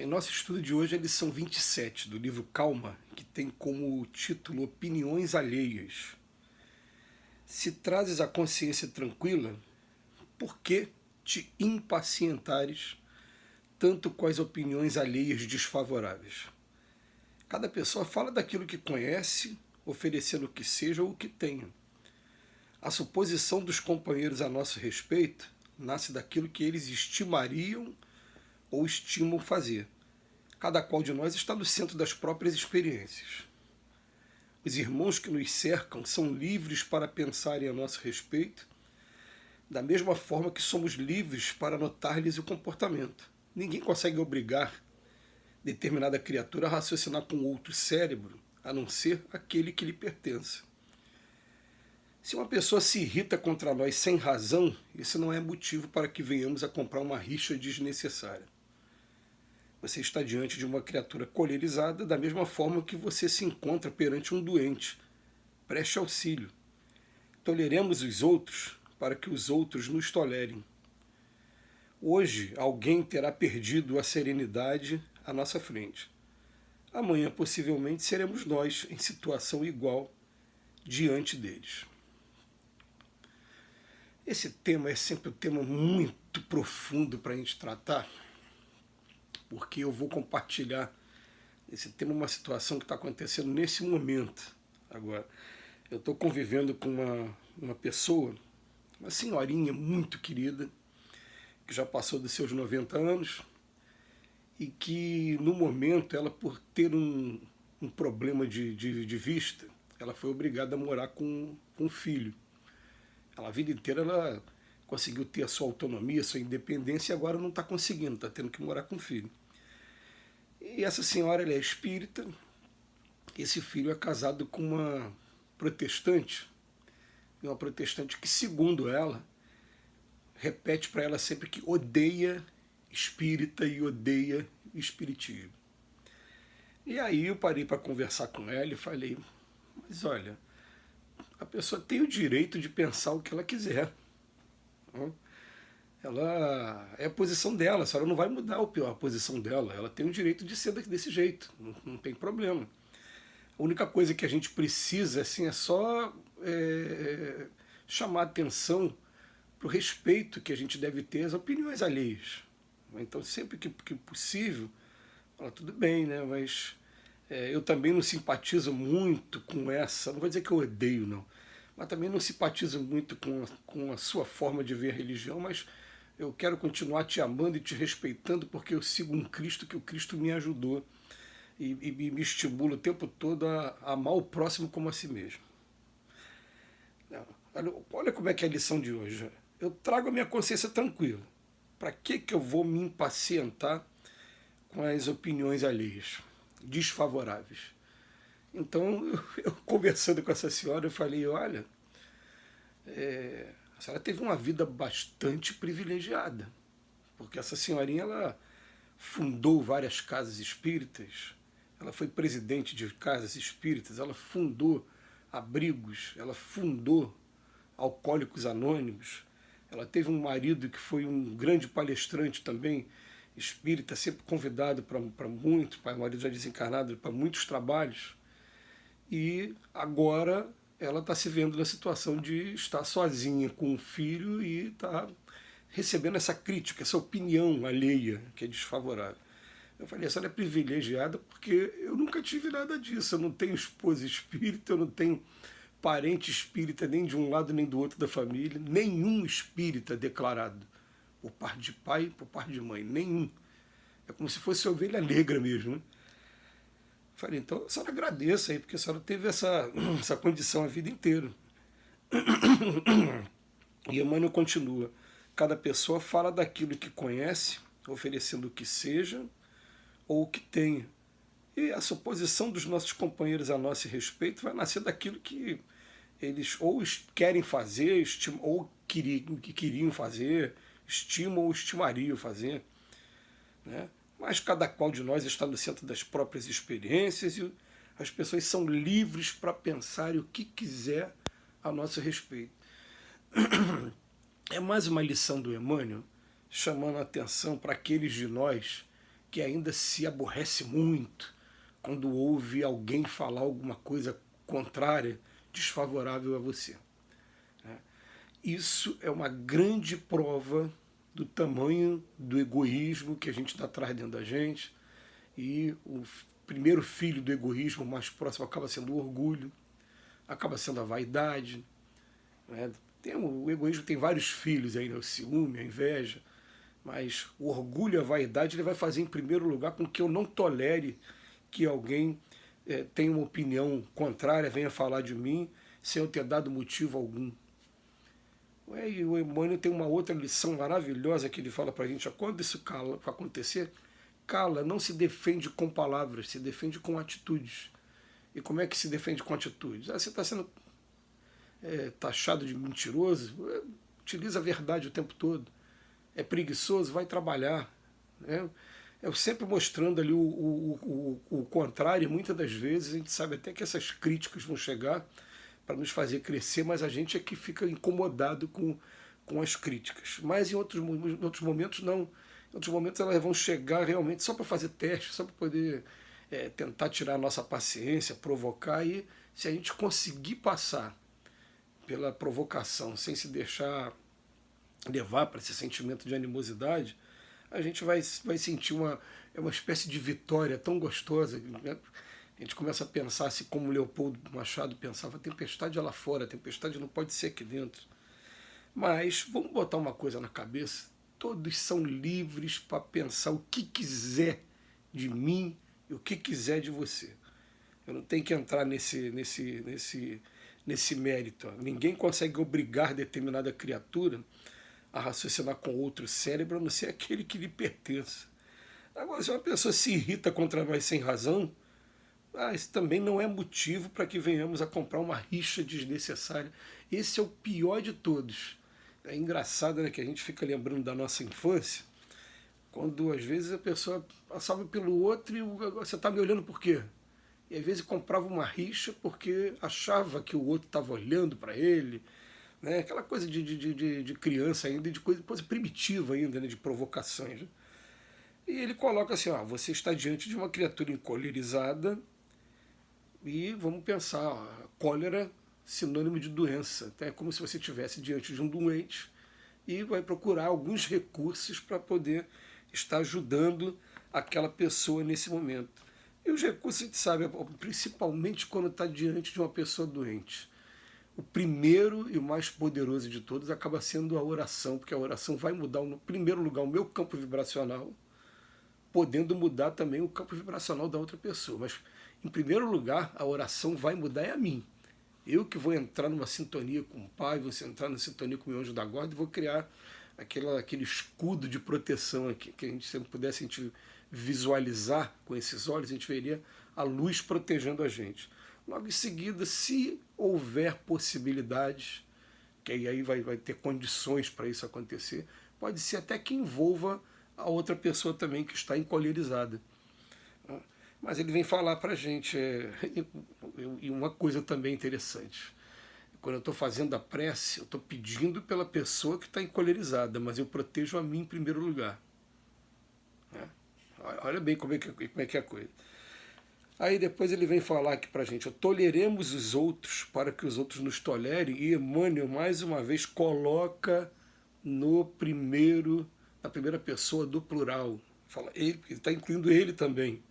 Em nosso estudo de hoje, a lição 27 do livro Calma, que tem como título Opiniões Alheias. Se trazes a consciência tranquila, por que te impacientares tanto com as opiniões alheias desfavoráveis? Cada pessoa fala daquilo que conhece, oferecendo o que seja ou o que tenha. A suposição dos companheiros a nosso respeito nasce daquilo que eles estimariam ou estimam fazer. Cada qual de nós está no centro das próprias experiências. Os irmãos que nos cercam são livres para pensarem a nosso respeito, da mesma forma que somos livres para notar-lhes o comportamento. Ninguém consegue obrigar determinada criatura a raciocinar com outro cérebro, a não ser aquele que lhe pertence. Se uma pessoa se irrita contra nós sem razão, isso não é motivo para que venhamos a comprar uma rixa desnecessária. Você está diante de uma criatura colerizada da mesma forma que você se encontra perante um doente. Preste auxílio. Toleremos os outros para que os outros nos tolerem. Hoje, alguém terá perdido a serenidade à nossa frente. Amanhã, possivelmente, seremos nós em situação igual diante deles. Esse tema é sempre um tema muito profundo para a gente tratar, porque eu vou compartilhar esse tema, uma situação que está acontecendo nesse momento. Agora, eu estou convivendo com uma pessoa, uma senhorinha muito querida, que já passou dos seus 90 anos, e que, no momento, ela, por ter um problema de vista, ela foi obrigada a morar com um filho. Ela, a vida inteira ela conseguiu ter a sua autonomia, a sua independência, e agora não está conseguindo, está tendo que morar com o filho. E essa senhora ela é espírita, esse filho é casado com uma protestante que, segundo ela, repete para ela sempre que odeia espírita e odeia espiritismo. E aí eu parei para conversar com ela e falei, mas olha, a pessoa tem o direito de pensar o que ela quiser. Ela é a posição dela, a senhora não vai mudar a posição dela, ela tem o direito de ser desse jeito, não tem problema. A única coisa que a gente precisa assim, é só chamar atenção para o respeito que a gente deve ter às opiniões alheias. Então, sempre que possível, fala, tudo bem, né? Mas eu também não simpatizo muito com essa, não vou dizer que eu odeio, não, mas também não simpatizo muito com a sua forma de ver a religião, mas eu quero continuar te amando e te respeitando porque eu sigo um Cristo que o Cristo me ajudou e me estimula o tempo todo a amar o próximo como a si mesmo. Olha como é que é a lição de hoje. Eu trago a minha consciência tranquila. Para que eu vou me impacientar com as opiniões alheias, desfavoráveis? Então, eu conversando com essa senhora, eu falei, olha, a senhora teve uma vida bastante privilegiada, porque essa senhorinha ela fundou várias casas espíritas, ela foi presidente de casas espíritas, ela fundou abrigos, ela fundou Alcoólicos Anônimos, ela teve um marido que foi um grande palestrante também, espírita, sempre convidado para muitos, o marido já desencarnado, para muitos trabalhos, e agora ela está se vendo na situação de estar sozinha com um filho e está recebendo essa crítica, essa opinião alheia, que é desfavorável. Eu falei, essa é privilegiada porque eu nunca tive nada disso, eu não tenho esposa espírita, eu não tenho parente espírita nem de um lado nem do outro da família, nenhum espírita declarado, por parte de pai, por parte de mãe, nenhum. É como se fosse ovelha negra mesmo, né? Falei, então a senhora agradeça aí, porque a senhora teve essa condição a vida inteira. E Emmanuel continua, cada pessoa fala daquilo que conhece, oferecendo o que seja ou o que tenha. E a suposição dos nossos companheiros a nosso respeito vai nascer daquilo que eles ou querem fazer, ou queriam fazer, estimam ou estimariam fazer, né? Mas cada qual de nós está no centro das próprias experiências e as pessoas são livres para pensar o que quiser a nosso respeito. É mais uma lição do Emmanuel chamando a atenção para aqueles de nós que ainda se aborrece muito quando ouve alguém falar alguma coisa contrária, desfavorável a você. Isso é uma grande prova do tamanho do egoísmo que a gente está traz dentro da gente, e o primeiro filho do egoísmo mais próximo acaba sendo o orgulho, acaba sendo a vaidade. Né? O egoísmo tem vários filhos aí, né? O ciúme, a inveja, mas o orgulho e a vaidade ele vai fazer em primeiro lugar com que eu não tolere que alguém tenha uma opinião contrária, venha falar de mim sem eu ter dado motivo algum. E o Emmanuel tem uma outra lição maravilhosa que ele fala para a gente: quando isso acontecer, cala, não se defende com palavras, se defende com atitudes. E como é que se defende com atitudes? Você está sendo taxado de mentiroso, utiliza a verdade o tempo todo. É preguiçoso, vai trabalhar. Né? Eu sempre mostrando ali o contrário, e muitas das vezes a gente sabe até que essas críticas vão chegar para nos fazer crescer, mas a gente é que fica incomodado com as críticas. Mas em outros momentos não. Em outros momentos elas vão chegar realmente só para fazer teste, só para poder tentar tirar a nossa paciência, provocar, e se a gente conseguir passar pela provocação sem se deixar levar para esse sentimento de animosidade, a gente vai sentir uma espécie de vitória tão gostosa. Né? A gente começa a pensar assim como Leopoldo Machado pensava: a tempestade é lá fora, a tempestade não pode ser aqui dentro. Mas vamos botar uma coisa na cabeça: todos são livres para pensar o que quiser de mim e o que quiser de você. Eu não tenho que entrar nesse mérito. Ninguém consegue obrigar determinada criatura a raciocinar com outro cérebro, a não ser aquele que lhe pertence. Agora, se uma pessoa se irrita contra nós sem razão, isso também não é motivo para que venhamos a comprar uma rixa desnecessária. Esse é o pior de todos. É engraçado, né, que a gente fica lembrando da nossa infância, quando às vezes a pessoa passava pelo outro e você está me olhando por quê? E às vezes comprava uma rixa porque achava que o outro estava olhando para ele, né? Aquela coisa de criança ainda, de coisa primitiva ainda, né? De provocações. Né? E ele coloca assim: você está diante de uma criatura encolerizada e vamos pensar, cólera sinônimo de doença. Então é como se você estivesse diante de um doente e vai procurar alguns recursos para poder estar ajudando aquela pessoa nesse momento. E os recursos, a gente sabe, principalmente quando está diante de uma pessoa doente. O primeiro e o mais poderoso de todos acaba sendo a oração, porque a oração vai mudar, no primeiro lugar, o meu campo vibracional, podendo mudar também o campo vibracional da outra pessoa. Mas, em primeiro lugar, a oração vai mudar a mim. Eu que vou entrar numa sintonia com o Pai, vou entrar numa sintonia com o meu anjo da guarda e vou criar aquele escudo de proteção aqui, que a gente sempre pudesse visualizar com esses olhos, a gente veria a luz protegendo a gente. Logo em seguida, se houver possibilidades, que aí vai ter condições para isso acontecer, pode ser até que envolva a outra pessoa também que está encolerizada. Mas ele vem falar para a gente, e uma coisa também interessante: quando eu estou fazendo a prece, eu estou pedindo pela pessoa que está encolerizada, mas eu protejo a mim em primeiro lugar. Olha bem como é que é a coisa. Aí depois ele vem falar aqui para a gente: toleremos os outros para que os outros nos tolerem, e Emmanuel mais uma vez coloca na primeira pessoa do plural. Ele está incluindo ele também.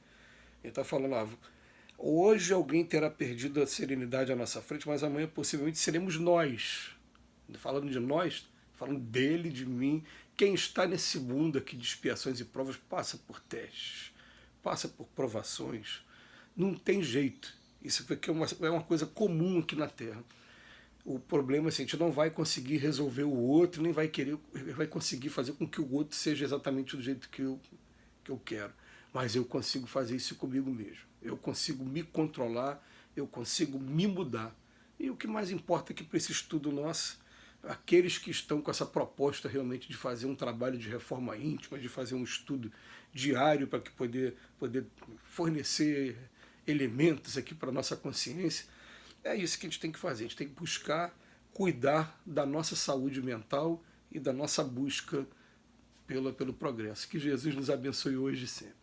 Ele está falando: hoje alguém terá perdido a serenidade à nossa frente, mas amanhã possivelmente seremos nós. Falando de nós, falando dele, de mim. Quem está nesse mundo aqui de expiações e provas passa por testes, passa por provações. Não tem jeito. Isso aqui é uma coisa comum aqui na Terra. O problema é assim: a gente não vai conseguir resolver o outro, nem vai conseguir fazer com que o outro seja exatamente do jeito que eu quero. Mas eu consigo fazer isso comigo mesmo. Eu consigo me controlar, eu consigo me mudar. E o que mais importa aqui para esse estudo nosso, aqueles que estão com essa proposta realmente de fazer um trabalho de reforma íntima, de fazer um estudo diário para que poder fornecer elementos aqui para a nossa consciência, é isso que a gente tem que fazer. A gente tem que buscar cuidar da nossa saúde mental e da nossa busca pelo progresso. Que Jesus nos abençoe hoje e sempre.